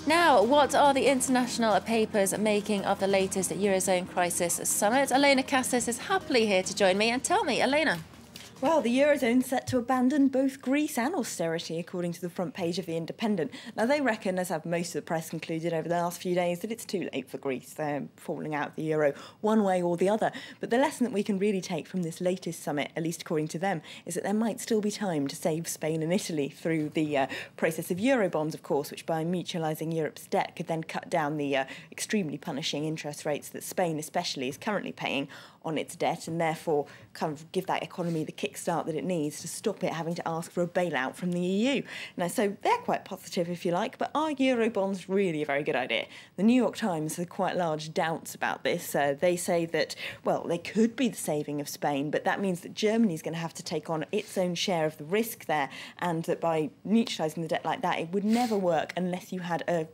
Now, what are the international papers making of the latest Eurozone crisis summit? Elena Casas is happily here to join me. And tell me, Elena. Well, the Eurozone's set to abandon both Greece and austerity, according to the front page of The Independent. Now, they reckon, as have most of the press concluded over the last few days, that it's too late for Greece. They're falling out of the euro one way or the other. But the lesson that we can really take from this latest summit, at least according to them, is that there might still be time to save Spain and Italy through the process of Eurobonds, of course, which by mutualising Europe's debt could then cut down the extremely punishing interest rates that Spain especially is currently paying on its debt, and therefore kind of give that economy the kickstart that it needs to stop it having to ask for a bailout from the EU. Now, so they're quite positive, if you like, but are Eurobonds really a very good idea? The New York Times has quite large doubts about this. They say that, well, they could be the saving of Spain, but that means that Germany is going to have to take on its own share of the risk there, and that by neutralising the debt like that, it would never work unless you had a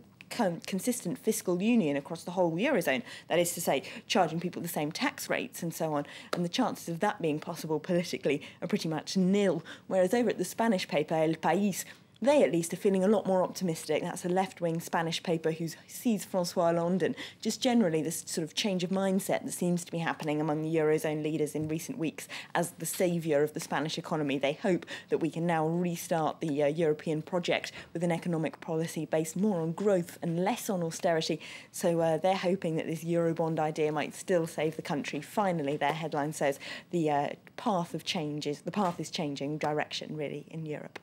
consistent fiscal union across the whole Eurozone. That is to say, charging people the same tax rates and so on. And the chances of that being possible politically are pretty much nil. Whereas over at the Spanish paper, El País, they at least are feeling a lot more optimistic. That's a left-wing Spanish paper who sees François Hollande and just generally this sort of change of mindset that seems to be happening among the Eurozone leaders in recent weeks as the saviour of the Spanish economy. They hope that we can now restart the European project with an economic policy based more on growth and less on austerity. So they're hoping that this Eurobond idea might still save the country. Finally, their headline says the path is changing direction, really, in Europe.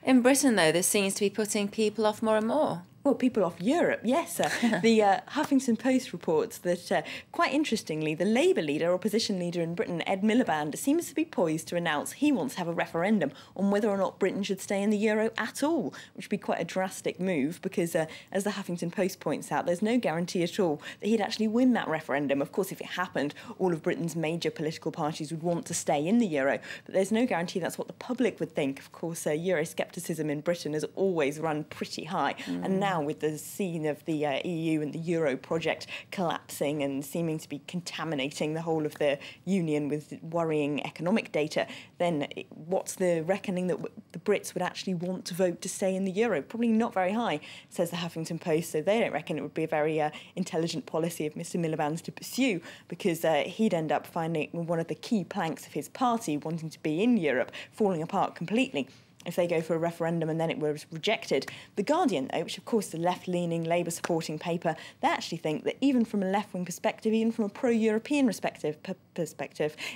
In Britain, though, this seems to be putting people off more and more. Well, people off Europe, yes. The Huffington Post reports that, quite interestingly, the Labour leader, opposition leader in Britain, Ed Miliband, seems to be poised to announce he wants to have a referendum on whether or not Britain should stay in the euro at all, which would be quite a drastic move because, as the Huffington Post points out, there's no guarantee at all that he'd actually win that referendum. Of course, if it happened, all of Britain's major political parties would want to stay in the euro, but there's no guarantee that's what the public would think. Of course, Euroscepticism in Britain has always run pretty high, and now with the scene of the EU and the Euro project collapsing and seeming to be contaminating the whole of the Union with worrying economic data, then what's the reckoning that the Brits would actually want to vote to stay in the Euro? Probably not very high, says the Huffington Post, so they don't reckon it would be a very intelligent policy of Mr Miliband's to pursue, because he'd end up finding one of the key planks of his party wanting to be in Europe falling apart completely if they go for a referendum and then it was rejected. The Guardian, though, which of course is a left-leaning, Labour-supporting paper, they actually think that even from a left-wing perspective, even from a pro-European perspective,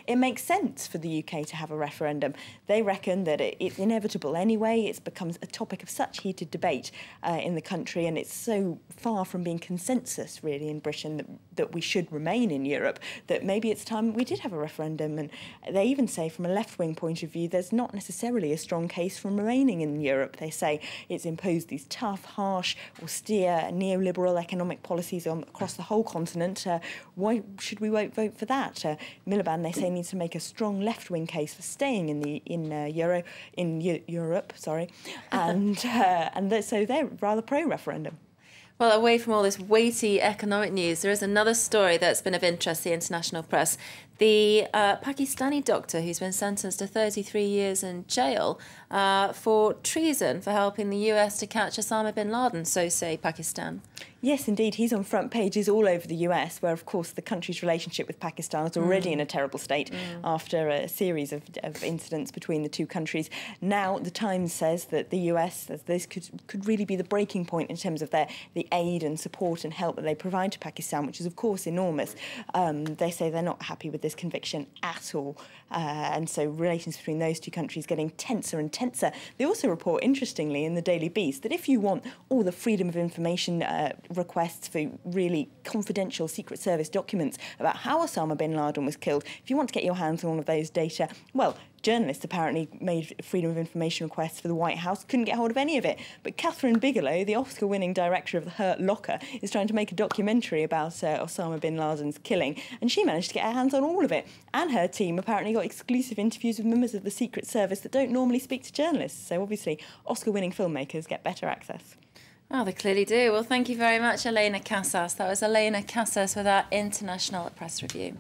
it makes sense for the UK to have a referendum. They reckon that it's inevitable anyway. It becomes a topic of such heated debate in the country, and it's so far from being consensus, really, in Britain that we should remain in Europe, that maybe it's time we did have a referendum. And they even say, from a left-wing point of view, there's not necessarily a strong case from remaining in Europe. They say it's imposed these tough, harsh, austere, neoliberal economic policies across the whole continent. Why should we vote for that? Miliband, they say, needs to make a strong left-wing case for staying in Europe, and so they're rather pro-referendum. Well, away from all this weighty economic news, there is another story that's been of interest to the international press. The Pakistani doctor who's been sentenced to 33 years in jail for treason for helping the US to catch Osama bin Laden, so say Pakistan. Yes, indeed. He's on front pages all over the US, where, of course, the country's relationship with Pakistan is already in a terrible state after a series of incidents between the two countries. Now, the Times says that the US, this could really be the breaking point in terms of the aid and support and help that they provide to Pakistan, which is, of course, enormous. They say they're not happy with this conviction at all. And so relations between those two countries getting tenser and tenser. They also report, interestingly, in the Daily Beast, that if you want all the freedom of information requests for really confidential Secret Service documents about how Osama bin Laden was killed, if you want to get your hands on all of those data, well, journalists apparently made freedom of information requests for the White House, couldn't get hold of any of it. But Catherine Bigelow, the Oscar-winning director of The Hurt Locker, is trying to make a documentary about Osama bin Laden's killing, and she managed to get her hands on all of it. And her team apparently got exclusive interviews with members of the Secret Service that don't normally speak to journalists. So obviously, Oscar-winning filmmakers get better access. Oh, they clearly do. Well, thank you very much, Elena Casas. That was Elena Casas with our International Press Review.